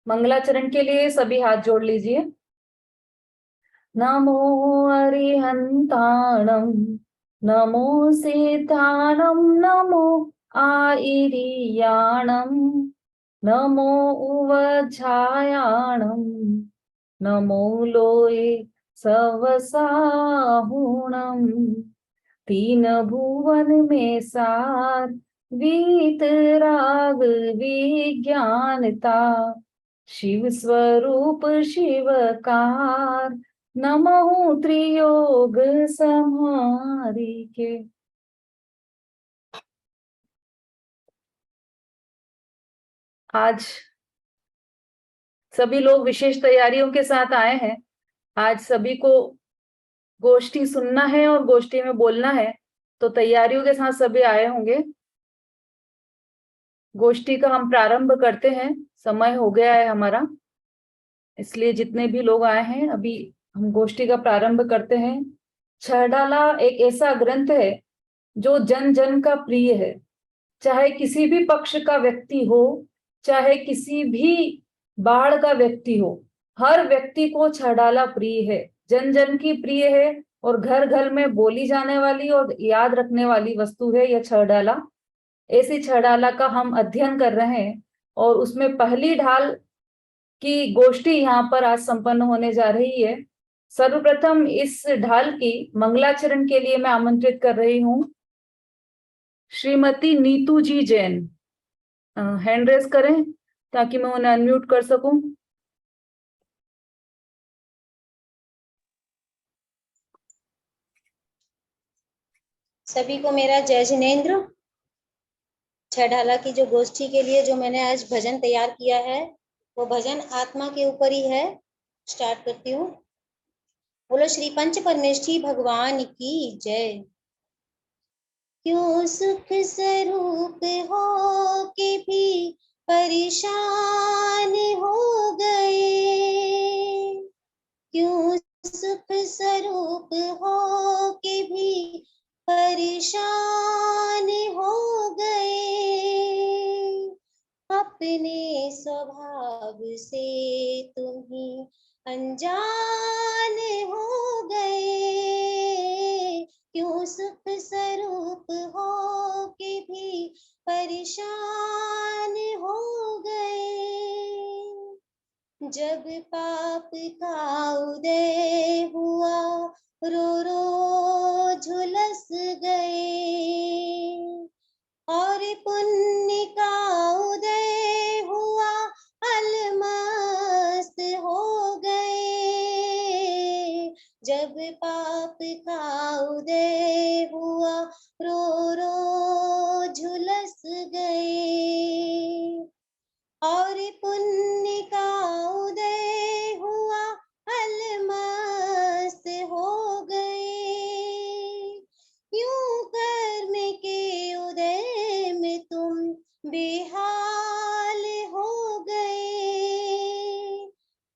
मंगलाचरण के लिए सभी हाथ जोड़ लीजिए। नमो अरिहंताणं, नमो सीताणं, नमो आयिरियाणं, नमो उवझायाणं, नमो लोये सवसाहुणं। तीन भुवन में सार, वीतराग विज्ञानता, शिव स्वरूप शिवकार, नमो त्रियोग संहारी के। आज सभी लोग विशेष तैयारियों के साथ आए हैं। आज सभी को गोष्ठी सुनना है और गोष्ठी में बोलना है, तो तैयारियों के साथ सभी आए होंगे। गोष्ठी का हम प्रारंभ करते हैं। समय हो गया है हमारा, इसलिए जितने भी लोग आए हैं अभी हम गोष्ठी का प्रारंभ करते हैं। छहडाला एक ऐसा ग्रंथ है जो जन जन का प्रिय है। चाहे किसी भी पक्ष का व्यक्ति हो, चाहे किसी भी बाढ़ का व्यक्ति हो, हर व्यक्ति को छहडाला प्रिय है, जन जन की प्रिय है और घर घर में बोली जाने वाली और याद रखने वाली वस्तु है यह छहडाला। ऐसी छहडाला का हम अध्ययन कर रहे हैं और उसमें पहली ढाल की गोष्ठी यहाँ पर आज संपन्न होने जा रही है। सर्वप्रथम इस ढाल की मंगलाचरण के लिए मैं आमंत्रित कर रही हूँ श्रीमती नीतू जी जैन। हैंड रेस करें ताकि मैं उन्हें अनम्यूट कर सकूं। सभी को मेरा जय जिनेन्द्र। छहडाला की जो गोष्ठी के लिए जो मैंने आज भजन तैयार किया है वो भजन आत्मा के ऊपर ही है। स्टार्ट करती हूँ। बोलो श्री पंच परमेष्ठी भगवान की जय। क्यों सुख स्वरूप हो के भी परेशान हो गए, क्यों सुख स्वरूप हो के भी परेशान हो गए, अपने स्वभाव से तुम ही अनजान हो गए, क्यों सुख स्वरूप हो के भी परेशान हो गए। जब पाप का उदय हुआ रो रो झुलस गए, और पुण्य का उदय हुआ अलमस्त हो गए। जब पाप का उदय हुआ रो रो झुलस गए, और पुण्य का उदय हुआ अलमस्त हो गए। यूं कर्म के उदय में तुम बेहाल हो गए,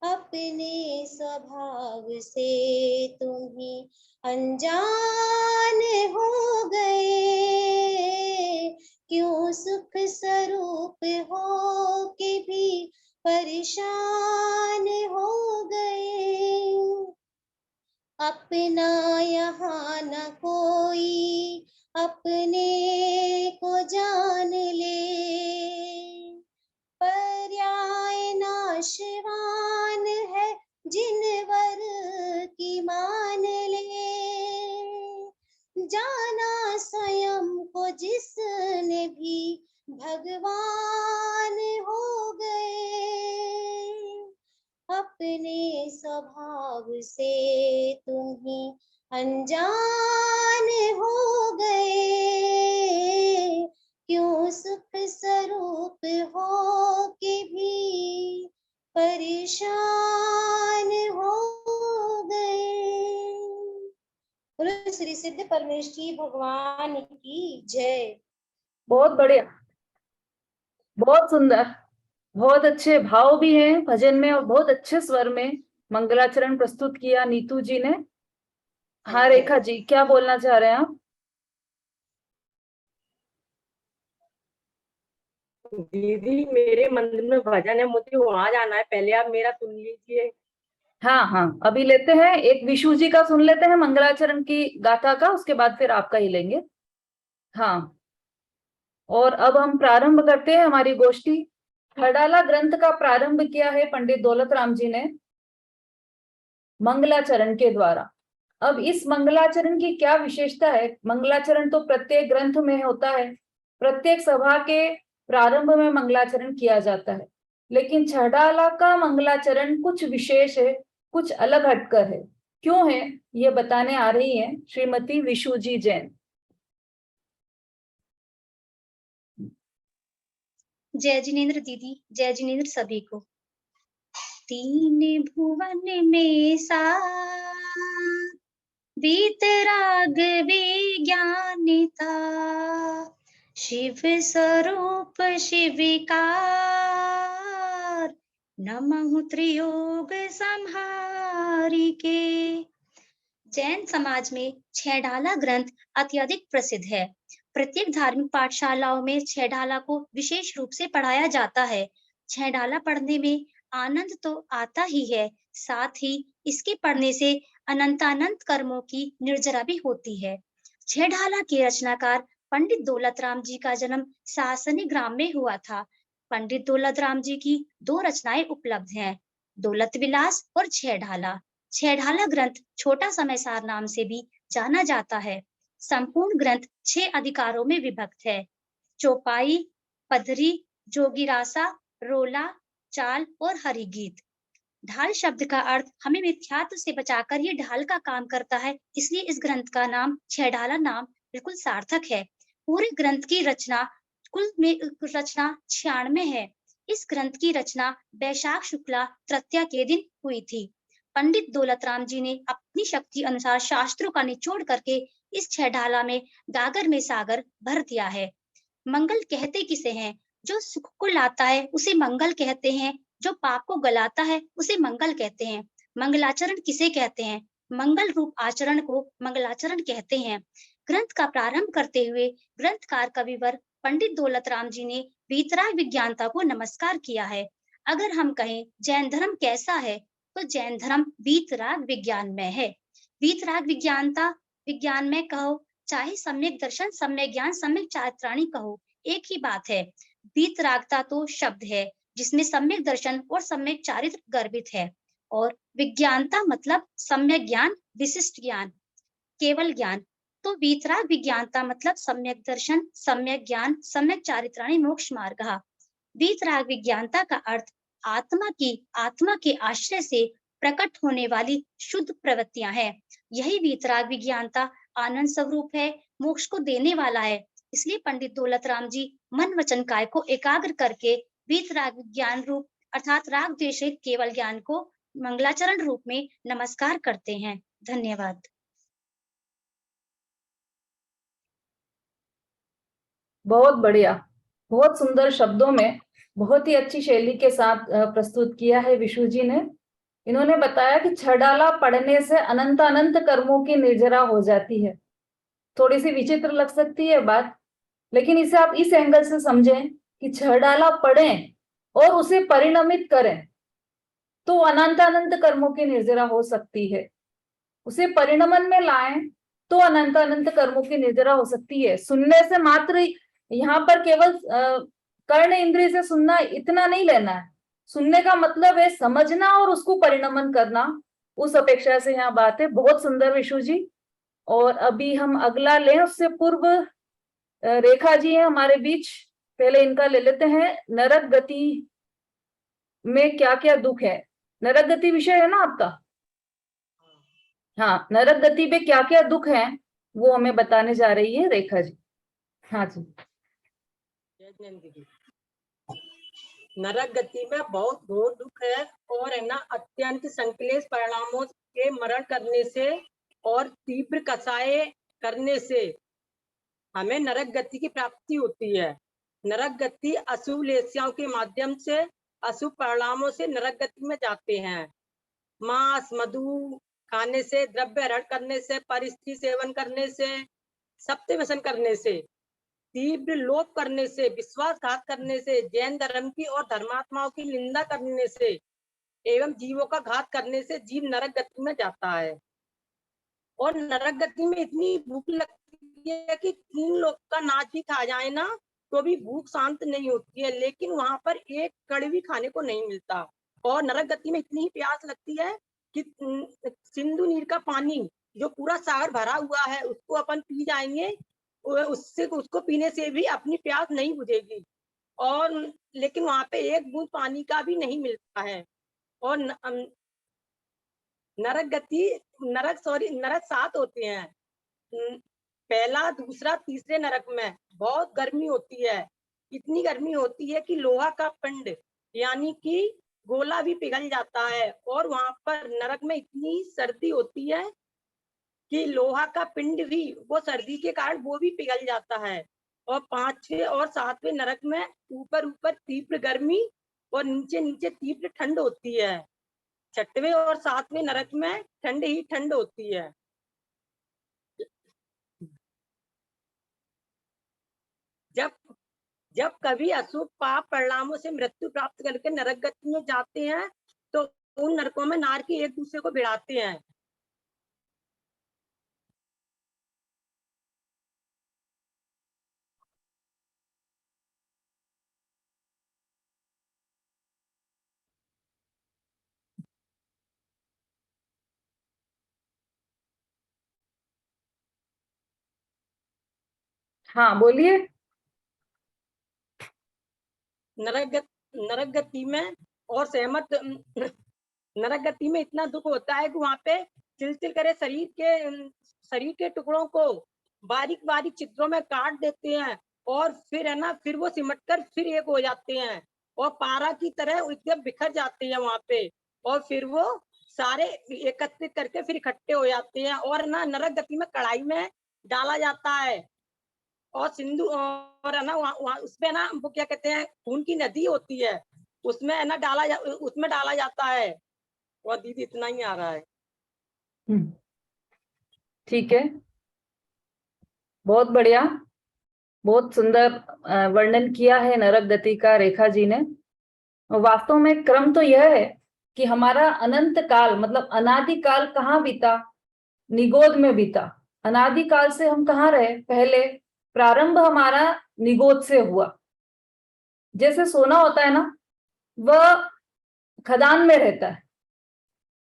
अपने स्वभाव से तुम ही अनजान हो गए, क्यों सुख स्वरूप हो के भी परेशान हो गए। अपना यहाँ न कोई अपने को जान ले, पर्याय नाशवान है जिनवर की मान ले। जाना स्वयं को जिसने भी भगवान हो गए, अपने स्वभाव से तुम ही अनजान हो गए, क्यों सुख स्वरूप हो के भी परेशान हो गए। बोलो श्री सिद्ध परमेष्ठी भगवान की जय। बहुत बढ़िया, बहुत सुंदर, बहुत अच्छे भाव भी हैं भजन में और बहुत अच्छे स्वर में मंगलाचरण प्रस्तुत किया नीतू जी ने। हाँ रेखा जी, क्या बोलना चाह रहे हैं आप? दीदी मेरे मंदिर में भजन है, मुझे वहां जाना है, पहले आप मेरा सुन लीजिए। हाँ हाँ, अभी लेते हैं एक विशु जी का सुन लेते हैं मंगलाचरण की गाथा का, उसके बाद फिर आपका ही लेंगे। हाँ, और अब हम प्रारंभ करते हैं हमारी गोष्ठी। खड़ाला ग्रंथ का प्रारंभ किया है पंडित दौलत राम जी ने मंगलाचरण के द्वारा। अब इस मंगलाचरण की क्या विशेषता है? मंगलाचरण तो प्रत्येक ग्रंथ में होता है, प्रत्येक सभा के प्रारंभ में मंगलाचरण किया जाता है, लेकिन छड़ाला का मंगलाचरण कुछ विशेष है, कुछ अलग हटकर है। क्यों है ये बताने आ रही है श्रीमती विशु जी जैन। जय जिनेन्द्र दीदी, जय जिनेन्द्र सभी को। तीन भुवन में सार वीतराग विज्ञानिता, शिव स्वरूप शिविकार, नमः त्रियोग संहारी के। जैन समाज में छेढाला ग्रंथ अत्यधिक प्रसिद्ध है। प्रत्येक धार्मिक पाठशालाओं में छेढाला को विशेष रूप से पढ़ाया जाता है। छेढाला पढ़ने में आनंद तो आता ही है, साथ ही इसके पढ़ने से अनंतानंत कर्मों की निर्जरा भी होती है। छेढाला के रचनाकार पंडित दौलत राम जी का जन्म सासनी ग्राम में हुआ था। पंडित दौलत राम जी की 2 रचनाएं उपलब्ध हैं, दौलत विलास और छेढाला। छेढाला ग्रंथ छोटा समयसार नाम से भी जाना जाता है। संपूर्ण ग्रंथ 6 अधिकारों में विभक्त है, चौपाई, पधरी, जोगिरासा, रोला, चाल और हरिगीत। ढाल शब्द का अर्थ हमें मिथ्यात्व से बचाकर ये ढाल का काम करता है, इसलिए इस ग्रंथ का नाम छेढाला नाम बिल्कुल सार्थक है। पूरे ग्रंथ की रचना कुल में रचना 96 है। इस ग्रंथ की रचना बैशाख शुक्ला तृतीया के दिन हुई थी। पंडित दौलत राम जी ने अपनी शक्ति अनुसार शास्त्रों का निचोड़ करके इस छेढाला में गागर में सागर भर दिया है। मंगल कहते किसे हैं? जो सुख को लाता है उसे मंगल कहते हैं, जो पाप को गलाता है उसे मंगल कहते हैं। मंगलाचरण किसे कहते हैं? मंगल रूप आचरण को मंगलाचरण कहते हैं। ग्रंथ का प्रारंभ करते हुए ग्रंथकार कविवर पंडित दौलत राम जी ने वीतराग विज्ञानता को नमस्कार किया है। अगर हम कहें जैन धर्म कैसा है, तो जैन धर्म वीतराग विज्ञान में है। वीतराग विज्ञानता विज्ञान में कहो, चाहे सम्यक दर्शन, सम्यक ज्ञान, सम्यक चारित्राणी कहो, एक ही बात है। वीतरागता तो शब्द है जिसमें सम्यक दर्शन और सम्यक चारित्र गर्भित है, और विज्ञानता मतलब सम्यक ज्ञान, विशिष्ट ज्ञान, केवल ज्ञान। तो वीतराग विज्ञानता मतलब सम्यक दर्शन, सम्यक ज्ञान, सम्यक चारित्राणी मोक्ष मार्ग। वीतराग विज्ञानता का अर्थ आत्मा के आश्रय से प्रकट होने वाली शुद्ध प्रवृत्तियां हैं। यही वीतराग विज्ञानता आनंद स्वरूप है, मोक्ष को देने वाला है। इसलिए पंडित दौलत राम जी मन वचन काय को एकाग्र करके वीतराग विज्ञान रूप अर्थात राग द्वेष रहित केवल ज्ञान को मंगलाचरण रूप में नमस्कार करते हैं। धन्यवाद। बहुत बढ़िया, बहुत सुंदर शब्दों में बहुत ही अच्छी शैली के साथ प्रस्तुत किया है विशु जी ने। इन्होंने बताया कि छड़ाला पढ़ने से अनंत अनंत कर्मों की निर्जरा हो जाती है। थोड़ी सी विचित्र लग सकती है बात, लेकिन इसे आप इस एंगल से समझें कि छड़ाला पढ़ें और उसे परिणमित करें तो अनंत अनंत कर्मों की निर्जरा हो सकती है। उसे परिणमन में लाएं तो अनंत अनंत कर्मों की निर्जरा हो सकती है। सुनने से मात्र यहाँ पर केवल कर्ण इंद्रिय से सुनना इतना नहीं लेना है। सुनने का मतलब है समझना और उसको परिणमन करना, उस अपेक्षा से यहाँ बात है। बहुत सुंदर विशु जी। और अभी हम अगला लें, उससे पूर्व रेखा जी है हमारे बीच, पहले इनका ले लेते हैं। नरक गति में क्या क्या दुख है, नरक गति विषय है ना आपका? हाँ, नरक गति में क्या क्या दुख है वो हमें बताने जा रही है रेखा जी। हाँ जी। नरक गति में बहुत घोर दुख है, और है ना अत्यंत संकलेश परिणामों के मरण करने से और तीव्र कसाय करने से हमें नरक गति की प्राप्ति होती है। नरक गति अशुभ लेस्याओं के माध्यम से अशुभ परिणामों से नरक गति में जाते हैं। मांस मधु खाने से, द्रव्य हरण करने से, परिस्थिति सेवन करने से, सप्त व्यसन करने से तीव्र लोभ करने से, विश्वासघात करने से, जैन धर्म की और धर्मात्माओं की निंदा करने से एवं जीवों का घात करने से जीव नरक गति में जाता है। और नरक गति में इतनी भूख लगती है कि 3 लोग का नाच भी खा जाए ना तो भी भूख शांत नहीं होती है, लेकिन वहां पर एक कण भी खाने को नहीं मिलता। और नरक गति में इतनी प्यास लगती है कि सिंधु नीर का पानी जो पूरा सागर भरा हुआ है उसको अपन पी जाएंगे, उससे उसको पीने से भी अपनी प्यास नहीं बुझेगी। और लेकिन वहां पे एक बूंद पानी का भी नहीं मिलता है। और नरक 7 होते हैं। पहला, दूसरा, तीसरे नरक में बहुत गर्मी होती है। इतनी गर्मी होती है कि लोहा का पिंड यानी कि गोला भी पिघल जाता है। और वहां पर नरक में इतनी सर्दी होती है कि लोहा का पिंड भी वो सर्दी के कारण वो भी पिघल जाता है। और 5वें और 7वें नरक में ऊपर ऊपर तीव्र गर्मी और नीचे नीचे तीव्र ठंड होती है। 6वें और 7वें नरक में ठंड ही ठंड होती है। जब कभी अशुभ पाप परिणामों से मृत्यु प्राप्त करके नरक गति में जाते हैं तो उन नरकों में नारकी एक दूसरे को भिड़ाते हैं। हाँ बोलिए। नरक गति में और सहमत नरक गति में इतना दुख होता है कि वहां पे चिलचिल करे शरीर के टुकड़ों को बारीक बारीक चित्रों में काट देते हैं। और फिर है ना, फिर वो सिमट कर फिर एक हो जाते हैं और पारा की तरह एकदम बिखर जाते हैं वहां पे। और फिर वो सारे एकत्रित करके फिर इकट्ठे हो जाते हैं और ना नरक गति में कढ़ाई में डाला जाता है। और सिंधु और है ना वहाँ उसमें ना वो क्या कहते हैं, खून की नदी होती है, उसमें है ना उसमें डाला जाता है। और दीदी इतना ही आ रहा है। ठीक है, बहुत बढ़िया, बहुत सुंदर वर्णन किया है नरक गति का रेखा जी ने। वास्तव में क्रम तो यह है कि हमारा अनंत काल मतलब अनादि काल कहाँ बीता, निगोद में बीता। अनादि काल से हम कहाँ रहे, पहले प्रारंभ हमारा निगोद से हुआ। जैसे सोना होता है ना, वह खदान में रहता है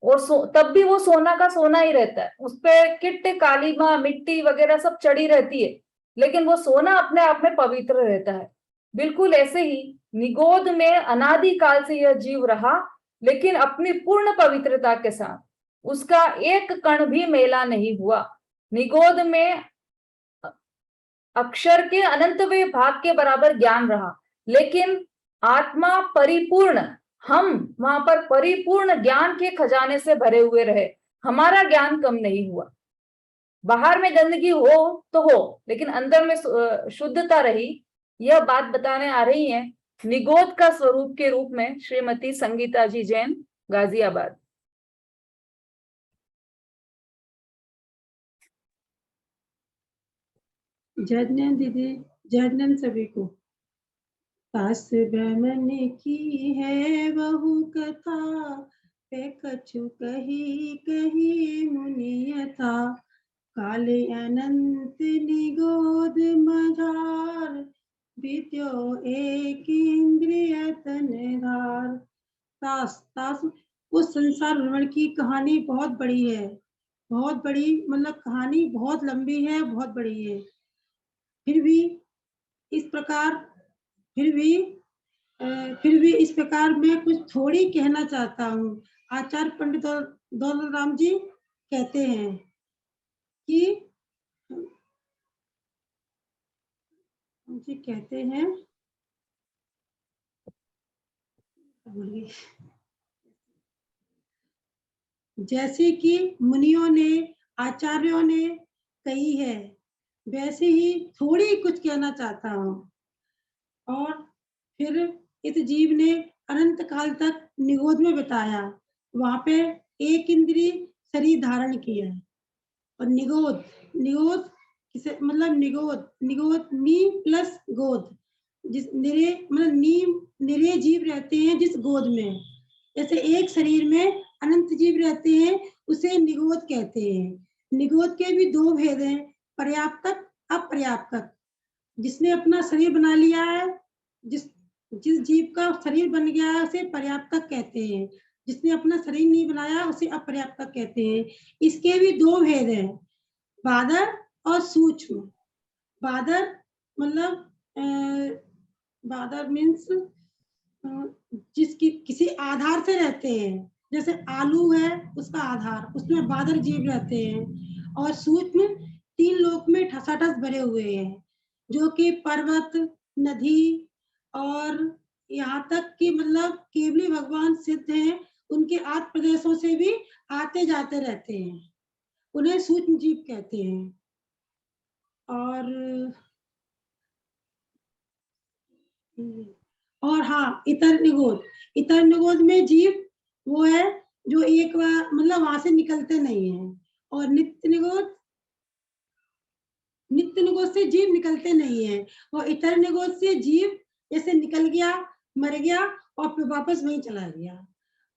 और तब भी वो सोना का सोना ही रहता है, उस पे किट्टे कालीमा मिट्टी वगैरह सब चढ़ी रहती है, लेकिन वो सोना अपने आप में पवित्र रहता है। बिल्कुल ऐसे ही निगोद में अनादि काल से यह जीव रहा, लेकिन अपनी पूर्ण पवित्रता के साथ उसका एक कण भी मेला नहीं हुआ। निगोद में अक्षर के अनंतवें भाग के बराबर ज्ञान रहा, लेकिन आत्मा परिपूर्ण, हम वहां पर परिपूर्ण ज्ञान के खजाने से भरे हुए रहे, हमारा ज्ञान कम नहीं हुआ। बाहर में गंदगी हो तो हो, लेकिन अंदर में शुद्धता रही। यह बात बताने आ रही है निगोद का स्वरूप के रूप में श्रीमती संगीता जी जैन, गाजियाबाद। जय दीदी, जय सभी को। सास ब्रह्मन की है बहु कथा, पे कछु कही कही मुनि था। काले अनंत निगोद मझार, बीत्यो एक इंद्रिय तनधार। सास उस संसार भ्रमण की कहानी बहुत बड़ी है, बहुत बड़ी, मतलब कहानी बहुत लंबी है, बहुत बड़ी है। फिर भी इस प्रकार मैं कुछ थोड़ी कहना चाहता हूँ। आचार्य पंडित दौलत राम जी कहते हैं कि जैसे कि मुनियों ने, आचार्यों ने कही है, वैसे ही थोड़ी कुछ कहना चाहता हूँ। और फिर इस जीव ने अनंत काल तक निगोद में बिताया, वहां पे एक इंद्रिय शरीर धारण किया। और निगोद किसे मतलब निगोद, निगोद नी प्लस गोद, जिस निरे मतलब नी निरे जीव रहते हैं जिस गोद में, जैसे एक शरीर में अनंत जीव रहते हैं उसे निगोद कहते हैं। निगोद के भी दो भेद हैं, पर्याप्तक अपर्याप्तक। जिसने अपना शरीर बना लिया है, जिस जिस जीव का शरीर बन गया है उसे पर्याप्तक कहते हैं, जिसने अपना शरीर नहीं बनाया उसे अपर्याप्तक कहते हैं। इसके भी दो भेद हैं, बादर और सूक्ष्म। बादर मतलब बादर मीन्स जिसकी किसी आधार से रहते हैं, जैसे आलू है उसका आधार, उसमें बादर जीव रहते हैं। और सूक्ष्म तीन लोक में ठसाठस भरे हुए हैं, जो कि पर्वत, नदी और यहाँ तक कि मतलब केवली भगवान सिद्ध हैं, उनके आठ प्रदेशों से भी आते जाते रहते हैं, उन्हें सूक्ष्म जीव कहते हैं। और हाँ, इतर निगोद, इतर निगोद में जीव वो है जो एक बार मतलब वहां से निकलते नहीं है। और नित्य निगोद, नित्य निगोद से जीव निकलते नहीं है, और इतर निगोद से जीव जैसे निकल गया, मर गया और फिर वापस वहीं चला गया।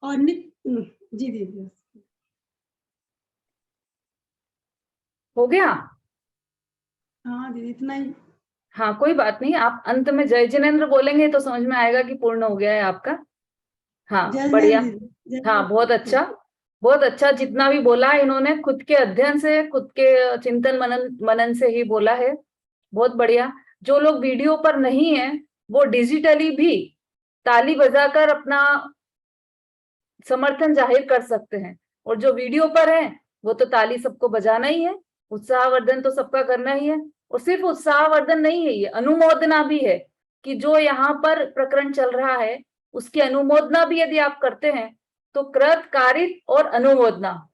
और नित्य जी दीदी हो गया? हाँ दीदी इतना ही। हाँ, कोई बात नहीं, आप अंत में जय जिनेन्द्र बोलेंगे तो समझ में आएगा कि पूर्ण हो गया है आपका। हाँ, जय बढ़िया। दीदी, जय हाँ, बहुत अच्छा, बहुत अच्छा। जितना भी बोला इन्होंने खुद के अध्ययन से, खुद के चिंतन मनन से ही बोला है। बहुत बढ़िया। जो लोग वीडियो पर नहीं है वो डिजिटली भी ताली बजाकर अपना समर्थन जाहिर कर सकते हैं, और जो वीडियो पर है वो तो ताली सबको बजाना ही है, उत्साहवर्धन तो सबका करना ही है। और सिर्फ उत्साहवर्धन नहीं है, ये अनुमोदना भी है कि जो यहाँ पर प्रकरण चल रहा है उसकी अनुमोदना भी यदि आप करते हैं तो कृत, कारित और अनुमोदना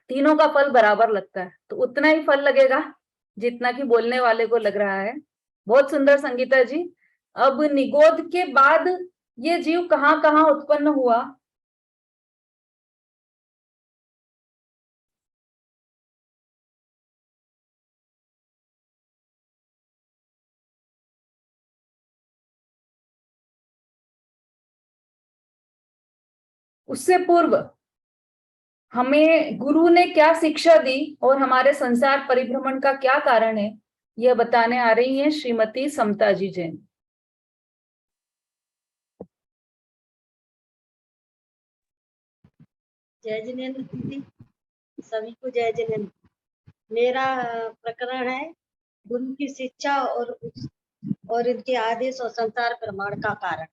तीनों का फल बराबर लगता है, तो उतना ही फल लगेगा जितना कि बोलने वाले को लग रहा है। बहुत सुंदर संगीता जी। अब निगोद के बाद ये जीव कहाँ कहाँ उत्पन्न हुआ? उससे पूर्व हमें गुरु ने क्या शिक्षा दी और हमारे संसार परिभ्रमण का क्या कारण है, यह बताने आ रही हैं श्रीमती समता जी जैन। जय जिनेन्द्र दीदी, सभी को जय जिनेन्द्र। मेरा प्रकरण है गुरु की शिक्षा और इनके आदेश और संसार प्रमाण का कारण।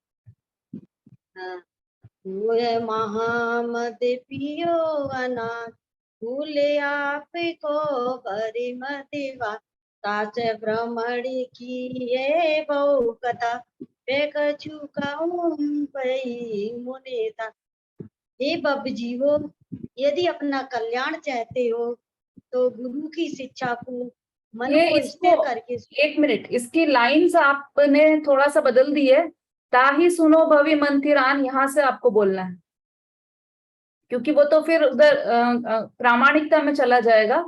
महामद पियो अनाथ भूले आप को बड़ी मदिवा तास भ्रमण की ये बहु कथा फेक चुकाऊं पई मुने था। हे बब जीवो, यदि अपना कल्याण चाहते हो तो गुरु की शिक्षा को मन ये को स्थिर करके। एक मिनट, इसकी लाइंस आपने थोड़ा सा बदल दी है। ताही सुनो भवि मंथिरान, यहाँ से आपको बोलना है, क्योंकि वो तो फिर उधर प्रामाणिकता में चला जाएगा।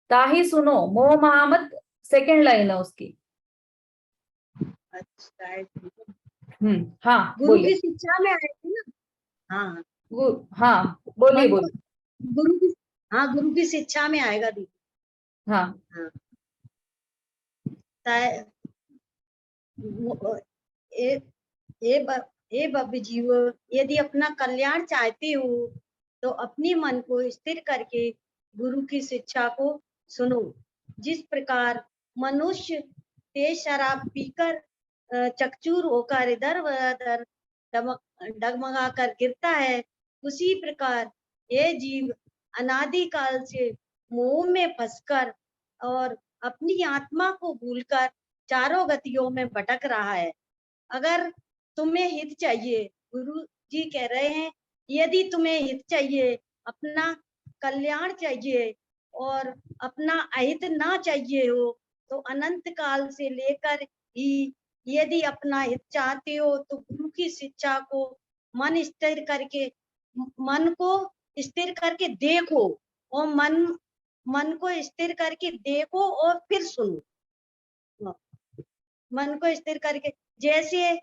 ताही सुनो, मोह महामत सेकंड लाइन है उसकी। अच्छा, हाँ गुरु बोलिए। की शिक्षा में आए थे ना। हाँ हाँ बोलिए मन को बोलिए। गुरु की शिक्षा में आएगा दीदी। हाँ हाँ ए बब जीव, यदि अपना कल्याण चाहते हो तो अपनी मन को स्थिर करके गुरु की शिक्षा को सुनो। जिस प्रकार मनुष्य तेज शराब पीकर चकचूर होकर इधर उधर डगमगा कर गिरता है, उसी प्रकार ये जीव अनादिकाल से मोह में फंसकर और अपनी आत्मा को भूलकर चारों गतियों में भटक रहा है। अगर तुम्हें हित चाहिए, गुरु जी कह रहे हैं, यदि तुम्हें हित चाहिए, अपना कल्याण चाहिए और अपना अहित ना चाहिए हो, तो अनंत काल से लेकर ही यदि अपना हित चाहते हो तो गुरु की शिक्षा को मन को स्थिर करके देखो, और मन मन को स्थिर करके देखो और फिर सुनो। मन को स्थिर करके, जैसे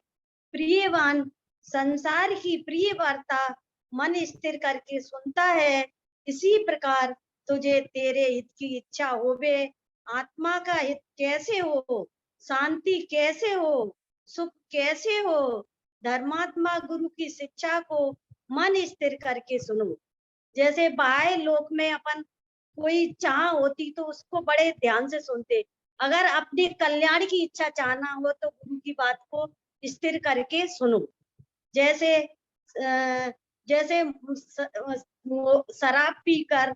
प्रियवान संसार की प्रिय वार्ता मन स्थिर करके सुनता है, इसी प्रकार तुझे तेरे हित की इच्छा होवे। आत्मा का हित कैसे हो, शांति कैसे हो, सुख कैसे हो, धर्मात्मा गुरु की शिक्षा को मन स्थिर करके सुनो। जैसे बाह्य लोक में अपन कोई चाह होती तो उसको बड़े ध्यान से सुनते, अगर अपने कल्याण की इच्छा चाहना हो तो गुरु की बात को स्थिर करके सुनो। जैसे जैसे शराब पीकर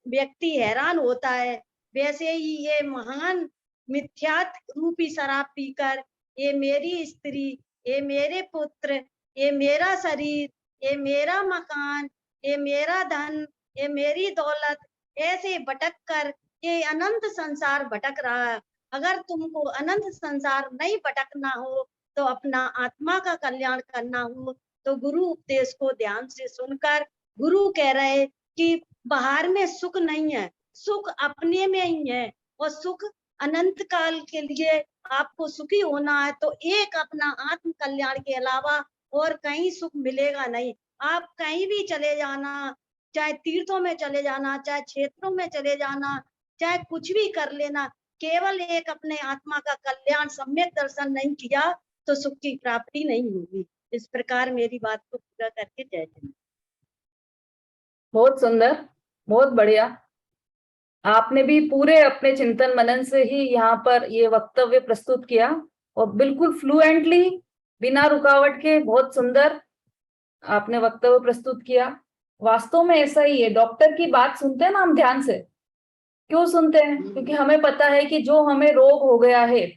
व्यक्ति हैरान होता है, वैसे ही ये महान मिथ्यात रूपी शराब पीकर ये मेरी स्त्री, ये मेरे पुत्र, ये मेरा शरीर, ये मेरा मकान, ये मेरा धन, ये मेरी दौलत, ऐसे भटक कर ये अनंत संसार भटक रहा है। अगर तुमको अनंत संसार नहीं भटकना हो तो अपना आत्मा का कल्याण करना हो तो गुरु उपदेश को ध्यान से सुनकर, गुरु कह रहे कि बाहर में सुख नहीं है, सुख अपने में ही है, और सुख अनंत काल के लिए आपको सुखी होना है तो एक अपना आत्म कल्याण के अलावा और कहीं सुख मिलेगा नहीं। आप कहीं भी चले जाना, चाहे तीर्थों में चले जाना, चाहे क्षेत्रों में चले जाना, चाहे कुछ भी कर लेना, केवल एक अपने आत्मा का कल्याण सम्यक दर्शन नहीं किया तो सुख की प्राप्ति नहीं होगी। इस प्रकार मेरी बात को पूरा करके जय जय। बहुत सुंदर, बहुत बढ़िया। आपने भी पूरे अपने चिंतन मनन से ही यहाँ पर ये वक्तव्य प्रस्तुत किया और बिल्कुल फ्लुएंटली, बिना रुकावट के बहुत सुंदर आपने वक्तव्य प्रस्तुत किया। वास्तव में ऐसा ही है, डॉक्टर की बात सुनते हैं ना हम ध्यान से, क्यों सुनते हैं? क्योंकि हमें पता है कि जो हमें रोग हो गया है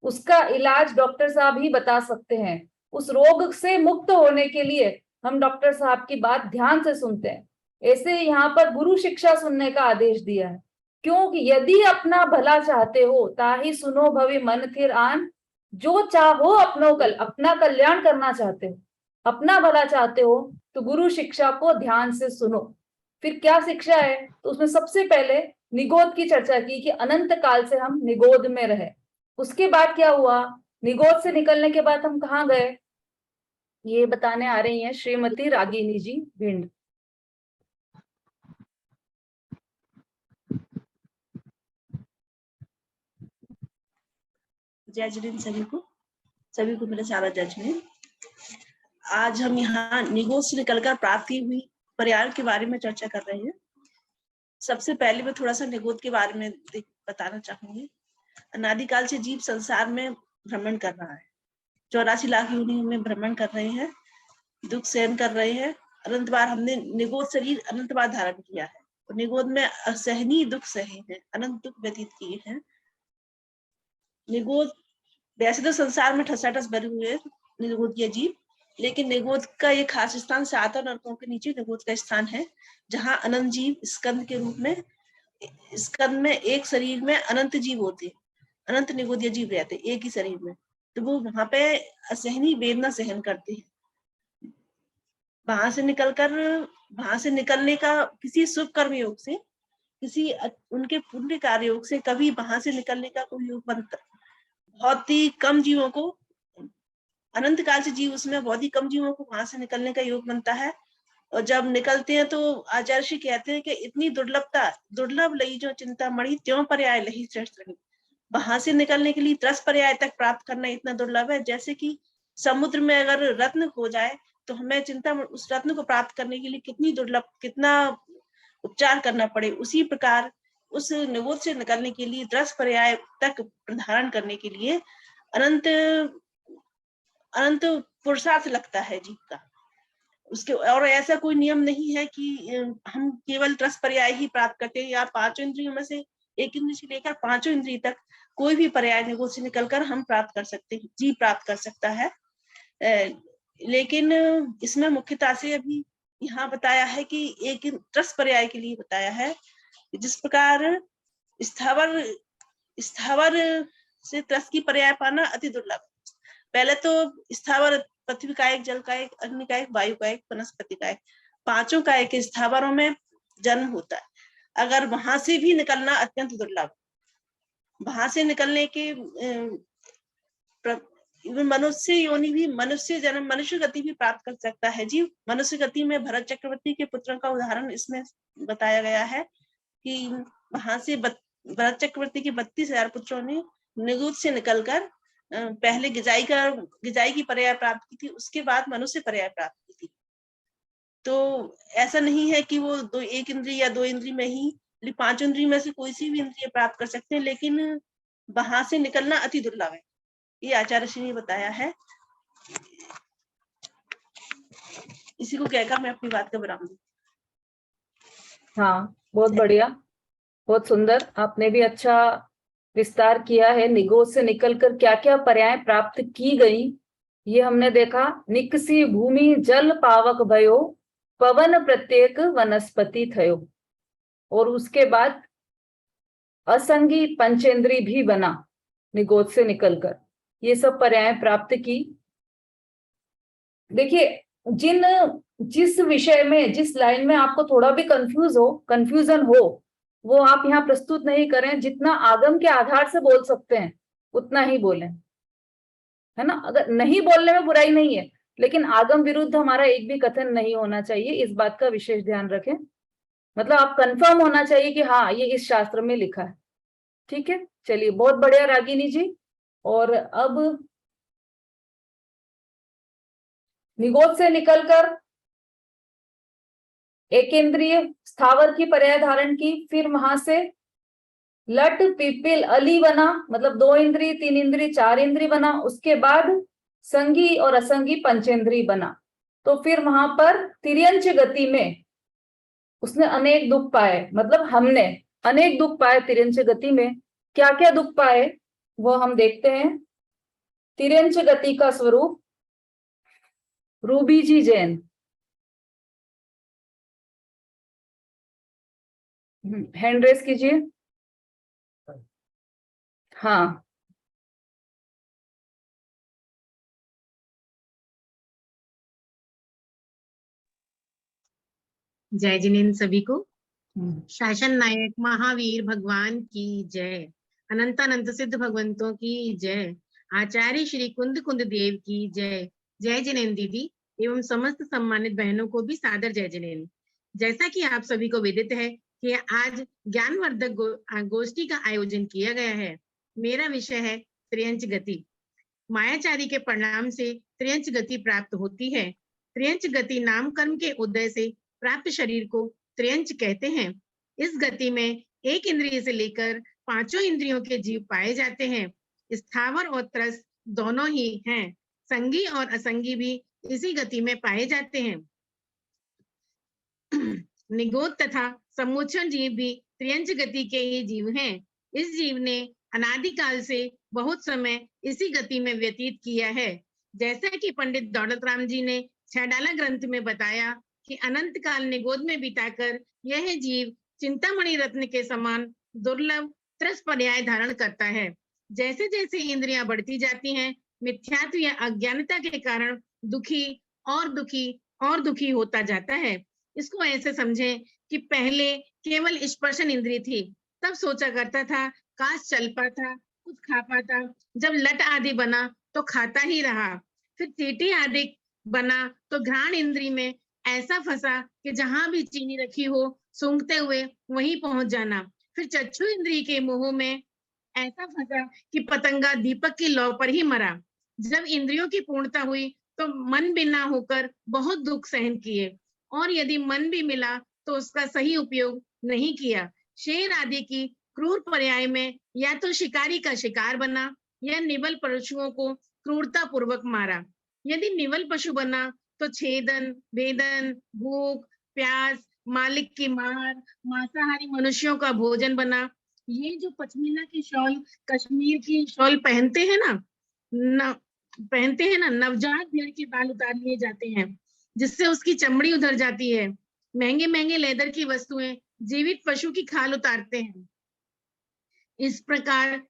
उसका इलाज डॉक्टर साहब ही बता सकते हैं। उस रोग से मुक्त होने के लिए हम डॉक्टर साहब की बात ध्यान से सुनते हैं। ऐसे यहाँ पर गुरु शिक्षा सुनने का आदेश दिया है, क्योंकि यदि अपना भला चाहते हो ताहि सुनो भवि मन थिर आन। जो चाहो अपनो कल, अपना कल्याण करना चाहते हो, अपना भला चाहते हो तो गुरु शिक्षा को ध्यान से सुनो। फिर क्या शिक्षा है? तो उसमें सबसे पहले निगोद की चर्चा की कि अनंत काल से हम निगोद में रहे। उसके बाद क्या हुआ? निगोद से निकलने के बाद हम कहाँ गए, ये बताने आ रही हैं श्रीमती रागिनी जी भिंड। जय जिनेंद्र सभी को मेरा सारा जजमेंट। आज हम यहाँ निगोद से निकलकर प्राप्त हुई पर्याय के बारे में चर्चा कर रहे हैं। सबसे पहले मैं थोड़ा सा निगोद के बारे में बताना चाहूंगी। अनादिकाल से जीव संसार में भ्रमण कर रहा है, 84 लाख योनियों में भ्रमण कर रहे हैं, दुख सहन कर रहे हैं। अनंत बार हमने निगोद शरीर अनंत बार धारण किया है और निगोद में असहनीय दुख सहे हैं, अनंत दुख व्यतीत किए हैं। निगोद वैसे तो संसार में ठसाठस भरे हुए निगोद के जीव, लेकिन निगोद का एक खास स्थान 7 नरकों के नीचे निगोद का स्थान है, जहाँ अनंत जीव स्कंद के रूप में, स्कंद में एक शरीर में अनंत जीव होते हैं, अनंत निगोदीय जीव रहते हैं एक ही शरीर में, तो वो वहां पे असहनीय वेदना सहन करते हैं। वहां से निकलने का किसी शुभ कर्म योग से, किसी उनके पुण्य कार्य योग से कभी वहां से निकलने का कोई योग बनता, बहुत ही कम जीवों को, अनंत काल से जीव उसमें बहुत ही कम जीवों को वहां से निकलने का योग बनता है। और जब निकलते हैं तो आचार्य कहते हैं कि इतनी दुर्लभ लई जो चिंता मणि त्यों पर्याय लही श्रेष्ठ रही। वहां से निकलने के लिए 10 पर्याय तक प्राप्त करना इतना दुर्लभ है, जैसे कि समुद्र में अगर रत्न खो जाए तो हमें चिंता उस रत्न को प्राप्त करने के लिए कितनी दुर्लभ, कितना उपचार करना पड़े, उसी प्रकार उस निगोद से निकलने के लिए 10 पर्याय तक धारण करने के लिए अनंत पुरुषार्थ लगता है जीव का। उसके और ऐसा कोई नियम नहीं है कि हम केवल 10 पर्याय ही प्राप्त करते हैं, या 5 इंद्रियों में से एक इंद्रिय से लेकर 5 इंद्रिय तक कोई भी पर्याय निगोद से निकलकर हम प्राप्त कर सकते हैं, जीव प्राप्त कर सकता है। लेकिन इसमें मुख्यता से अभी यहाँ बताया है कि एक 10 पर्याय के लिए बताया है। जिस प्रकार स्थावर से 10 की पर्याय पाना अति दुर्लभ। पहले तो स्थावर पृथ्वी का एक, जल का एक, अग्नि का एक, वायु का एक, वनस्पति का एक, 5 का एक स्थावरों में जन्म होता है। अगर वहां से भी निकलना अत्यंत दुर्लभ, वहां से निकलने के मनुष्य योनि भी, मनुष्य जन्म, मनुष्य गति भी प्राप्त कर सकता है जीव। मनुष्य गति में भरत चक्रवर्ती के पुत्रों का उदाहरण इसमें बताया गया है कि वहां से भरत चक्रवर्ती के 32,000 पुत्रों ने निगुत से निकलकर पहले गिजाई की पर्याय प्राप्त की थी, उसके बाद मनुष्य पर्याय प्राप्त की थी। तो ऐसा नहीं है कि वो एक इंद्रिय या 2 इंद्रिय में ही, 5 इंद्रिय में से कोई सी भी इंद्रिय प्राप्त कर सकते हैं, लेकिन वहां से निकलना अति दुर्लभ है, ये आचार्य श्री ने बताया है। इसी को कहकर मैं अपनी बात का विराम दूं। हाँ, बहुत बढ़िया, बहुत सुंदर, आपने भी अच्छा विस्तार किया है। निगोद से निकलकर क्या क्या पर्याय प्राप्त की गई, ये हमने देखा। निकसी भूमि जल पावक भयो, पवन प्रत्येक वनस्पति थयो। और उसके बाद असंगी पंचेंद्री भी बना निगोद से निकलकर, ये सब पर्याय प्राप्त की। देखिए, जिस विषय में, जिस लाइन में आपको थोड़ा भी कंफ्यूजन हो, वो आप यहाँ प्रस्तुत नहीं करें। जितना आगम के आधार से बोल सकते हैं उतना ही बोलें, है ना। अगर नहीं बोलने में बुराई नहीं है, लेकिन आगम विरुद्ध हमारा एक भी कथन नहीं होना चाहिए, इस बात का विशेष ध्यान रखें। मतलब आप कंफर्म होना चाहिए कि हाँ, ये इस शास्त्र में लिखा है। ठीक है, चलिए, बहुत बढ़िया रागिनी जी। और अब निगोद से निकलकर एक इंद्रिय स्थावर की पर्याय धारण की, फिर वहां से लट पिपिल अली बना, मतलब 2 इंद्रिय, 3 इंद्रिय, 4 इंद्रिय बना। उसके बाद संगी और असंगी पंचेंद्रिय बना। तो फिर वहां पर तिर्यंच गति में उसने अनेक दुख पाए, मतलब हमने अनेक दुख पाए तिर्यंच गति में। क्या क्या दुख पाए वो हम देखते हैं। तिर्यंच गति का स्वरूप रूबी जी जैन, हैंड रेस कीजिए। हाँ, जय जिनेन्द्र सभी को। शासन नायक महावीर भगवान की जय। अनंतानंत सिद्ध भगवंतों की जय। आचार्य श्री कुंद कुंद देव की जय। जय जिनेन्द्र दीदी एवं समस्त सम्मानित बहनों को भी सादर जय जिनेन्द्र। जैसा कि आप सभी को विदित है कि आज ज्ञानवर्धक गोष्ठी का आयोजन किया गया है। मेरा विषय है त्रियंच गति। मायाचारी के परिणाम से त्रियंच गति प्राप्त होती है। त्रियंच गति नाम कर्म के उदय से प्राप्त शरीर को त्रियंच कहते हैं। इस गति में एक इंद्रिय से लेकर 5 इंद्रियों के जीव पाए जाते हैं। स्थावर और त्रस्त दोनों ही हैं। संगी और असंगी भी इसी गति में पाए जाते हैं। निगोद तथा सम्मोचन जीव भी त्रियंच गति के ही जीव हैं। इस जीव ने अनादिकाल से बहुत समय इसी गति में व्यतीत किया है। जैसा कि पंडित दौलत राम जी ने छहडाला ग्रंथ में बताया कि अनंत काल निगोद में बिताकर यह जीव चिंतामणि रत्न के समान दुर्लभ त्रस पर्याय धारण करता है। जैसे जैसे इंद्रियां बढ़ती जाती हैं, मिथ्यात्व या अज्ञानता के कारण दुखी और दुखी और दुखी होता जाता है। इसको ऐसे समझें कि पहले केवल स्पर्शन इंद्रिय थी, तब सोचा करता था काश चल पाता, कुछ खा पाता। जब लट आदि बना तो खाता ही रहा। फिर चीटी आदि बना तो घ्राण इंद्रिय में ऐसा फंसा कि जहां भी चीनी रखी हो सूंघते हुए वहीं पहुंच जाना। फिर चक्षु इंद्रिय के मोह में ऐसा फंसा कि पतंगा दीपक की लौ पर ही मरा। जब इंद्रियों की पूर्णता हुई तो मन बिना होकर बहुत दुख सहन किए, और यदि मन भी मिला तो उसका सही उपयोग नहीं किया। शेर आदि की क्रूर पर्याय में या तो शिकारी का शिकार बना या निवल पशुओं को क्रूरता पूर्वक मारा। यदि निवल पशु बना तो छेदन, भेदन, भूख, प्यास, मालिक की मार, मांसाहारी मनुष्यों का भोजन बना। ये जो पश्मीना की शॉल, कश्मीर की शॉल पहनते हैं ना, नवजात भेड़ के बाल उतार लिए जाते हैं जिससे उसकी चमड़ी उधर जाती है। महंगे महंगे लेदर की वस्तुएं जीवित पशु की खाल उतारते हैं। इस प्रकार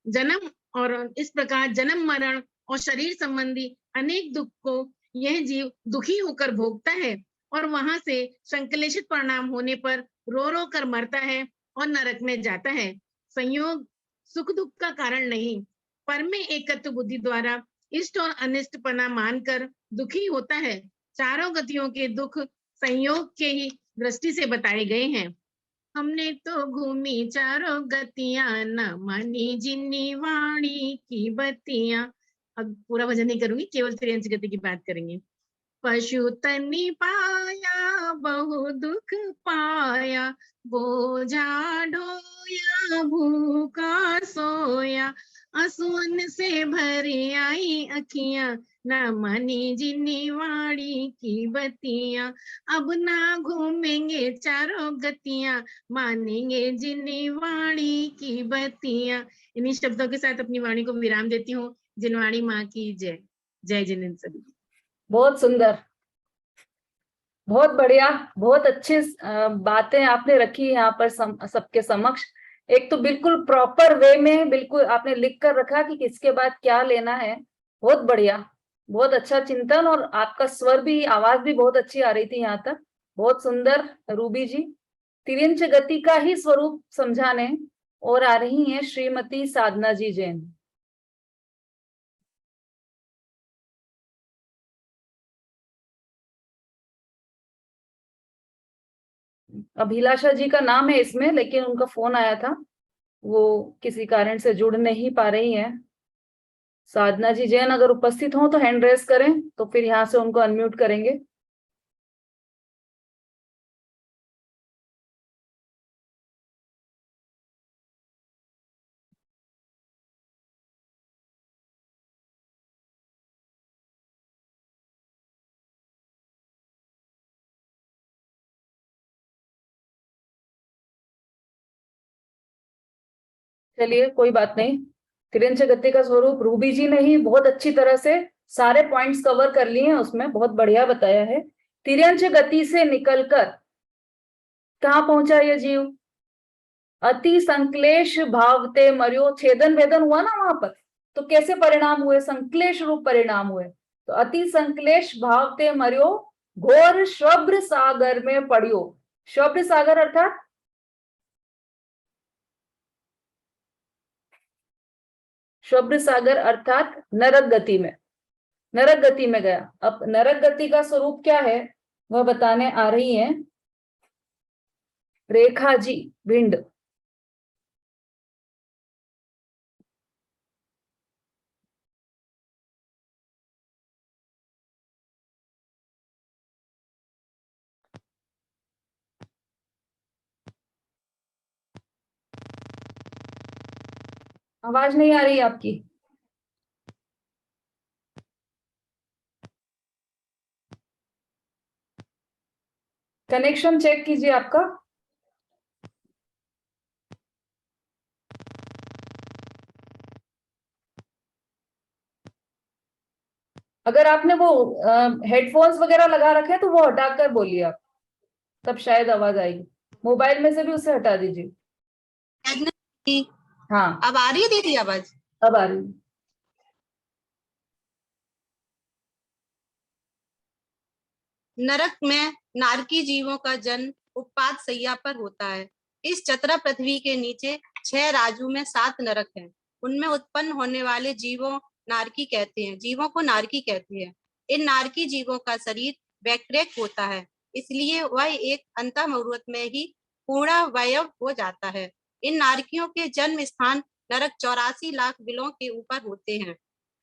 जन्म मरण और शरीर संबंधी अनेक दुख को यह जीव दुखी होकर भोगता है, और वहां से संकलेशित परिणाम होने पर रो रो कर मरता है और नरक में जाता है। संयोग सुख दुख का कारण नहीं, पर में एकत्व बुद्धि द्वारा इष्ट और अनिष्ट पना मानकर दुखी होता है। चारों गतियों के दुख संयोग के ही दृष्टि से बताए गए हैं। हमने तो घूमी चारों गतियां, न मानी जिन्नी वाणी की बत्तियां। अब पूरा भजन नहीं करूंगी, केवल त्रियंच गति की बात करेंगे। पशु तनि पाया बहु दुख पाया, बोझा ढोया भूखा सोया, असुअन से भरी आई अखियां, न मानी जिन्नी वाणी की बत्तियां। अब ना घूमेंगे चारों गतियां, मानेंगे जिन्नी वाणी की बत्तियां। इन्हीं शब्दों के साथ अपनी वाणी को विराम देती हूँ। जिनवाणी माँ की जय। जय जिनेन्द्र सभी। बहुत सुंदर, बहुत बढ़िया, बहुत अच्छी बातें आपने रखी यहाँ पर सबके समक्ष। एक तो बिल्कुल प्रॉपर वे में बिल्कुल आपने लिख कर रखा कि किसके बाद क्या लेना है। बहुत बढ़िया, बहुत अच्छा चिंतन, और आपका स्वर भी, आवाज भी बहुत अच्छी आ रही थी यहाँ तक। बहुत सुंदर रूबी जी। तिर्यंच गति का ही स्वरूप समझाने और आ रही हैं श्रीमती साधना जी जैन। अभिलाषा जी का नाम है इसमें, लेकिन उनका फोन आया था, वो किसी कारण से जुड़ नहीं पा रही हैं। साधना जी जैन अगर उपस्थित हो तो हैंड रेस करें, तो फिर यहाँ से उनको अनम्यूट करेंगे। चलिए कोई बात नहीं। तिर्यंच गति का स्वरूप रूबी जी ने ही बहुत अच्छी तरह से सारे पॉइंट्स कवर कर लिए हैं, उसमें बहुत बढ़िया बताया है। तिर्यंच गति से निकलकर कहाँ पहुंचा ये जीव? अति संक्लेश भावते मर्यो। छेदन भेदन हुआ ना वहां पर, तो कैसे परिणाम हुए? संक्लेश रूप परिणाम हुए। तो अति संक्लेश भावते मर्यो, घोर श्वभ्र सागर में पड़ियो। श्वभ्र सागर अर्थात शुभ्र सागर अर्थात नरक गति में, नरक गति में गया। अब नरक गति का स्वरूप क्या है वह बताने आ रही हैं रेखा जी भिंड। आवाज नहीं आ रही आपकी। कनेक्शन चेक कीजिए आपका। अगर आपने वो हेडफोन्स वगैरह लगा रखे हैं तो वो हटाकर बोलिए आप, तब शायद आवाज आएगी। मोबाइल में से भी उसे हटा दीजिए। हाँ अब आ रही है दीदी आवाज? अब आ रही है। नरक में नारकी जीवों का जन्म उत्पात सैया पर होता है। इस चतरा पृथ्वी के नीचे 6 राजू में 7 नरक हैं। उनमें उत्पन्न होने वाले जीवों नारकी कहते हैं, जीवों को नारकी कहते हैं। इन नारकी जीवों का शरीर वैक्रेक होता है, इसलिए वह एक अंतः मुहूर्त में ही पूर्णावयव हो जाता है। इन नारकियों के जन्म स्थान नरक 84 लाख बिलों के ऊपर होते हैं।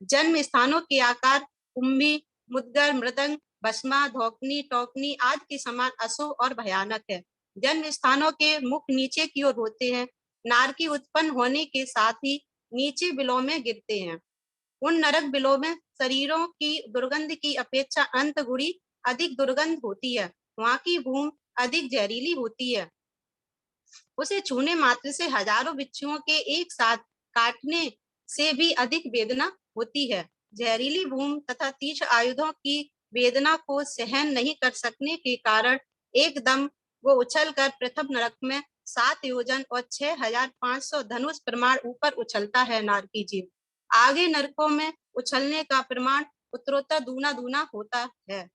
जन्म स्थानों के आकार कुंभी, मुद्गर, मृदंग, भस्मा, धौकनी, टोकनी आदि के समान अशुभ और भयानक है। जन्म स्थानों के मुख नीचे की ओर होते हैं। नारकी उत्पन्न होने के साथ ही नीचे बिलों में गिरते हैं। उन नरक बिलों में शरीरों की दुर्गंध की अपेक्षा अंतगुड़ी अधिक दुर्गंध होती है। वहां की भूमि अधिक जहरीली होती है। उसे छूने मात्र से हजारों बिच्छुओं के एक साथ काटने से भी अधिक वेदना होती है। जहरीली भूमि तथा तीक्ष्ण आयुधों की वेदना को सहन नहीं कर सकने के कारण एकदम वो उछलकर प्रथम नरक में 7 योजन और 6500 धनुष प्रमाण ऊपर उछलता है नारकी जीव। आगे नरकों में उछलने का प्रमाण उत्तरोत्तर दूना दूना होता है।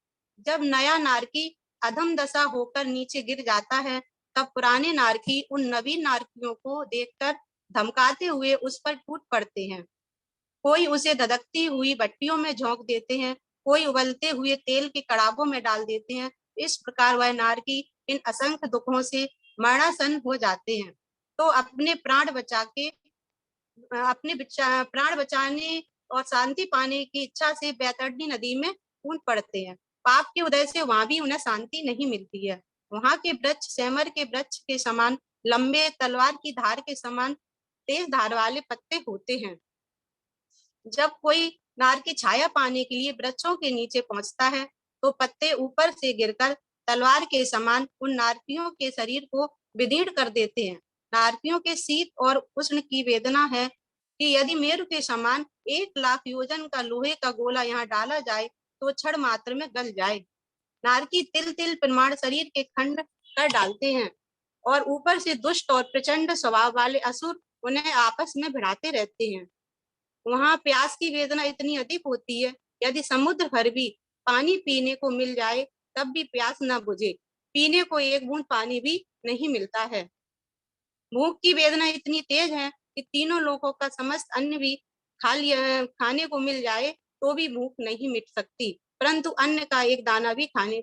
जब नया नारकी अधम दशा होकर नीचे गिर जाता है तब पुराने नारकी उन नवीन नारकियों को देखकर धमकाते हुए उस पर टूट पड़ते हैं। कोई उसे धधकती हुई भट्टियों में झोंक देते हैं, कोई उबलते हुए तेल के कड़ाहों में डाल देते हैं। इस प्रकार वह नारकी इन असंख्य दुखों से मरणासन हो जाते हैं। तो अपने प्राण बचाने और शांति पाने की इच्छा से बैतरणी नदी में कूद पड़ते हैं। पाप के उदय से वहां भी उन्हें शांति नहीं मिलती है। वहां के वृक्ष सेमर के वृक्ष के समान लंबे, तलवार की धार के समान तेज धार वाले पत्ते होते हैं। जब कोई नार की छाया पाने के लिए वृक्षों के नीचे पहुंचता है तो पत्ते ऊपर से गिरकर तलवार के समान उन नारकियों के शरीर को विदीर्ण कर देते हैं। नारकियों के शीत और उष्ण की वेदना है कि यदि मेरु के समान 1,00,000 योजन का लोहे का गोला यहाँ डाला जाए तो क्षण मात्र में गल जाए। नारकी तिल तिल प्रमाण शरीर के खंड कर डालते हैं और ऊपर से दुष्ट और प्रचंड स्वभाव वाले असुर उन्हें आपस में भिड़ाते रहते हैं। वहां प्यास की वेदना इतनी अधिक होती है, यदि समुद्र भर भी पानी पीने को मिल जाए तब भी प्यास न बुझे, पीने को एक बूंद पानी भी नहीं मिलता है। भूख की वेदना इतनी तेज है कि तीनों लोगों का समस्त अन्न भी खाने को मिल जाए तो भी भूख नहीं मिट सकती, परंतु अन्न का एक दाना भी खाने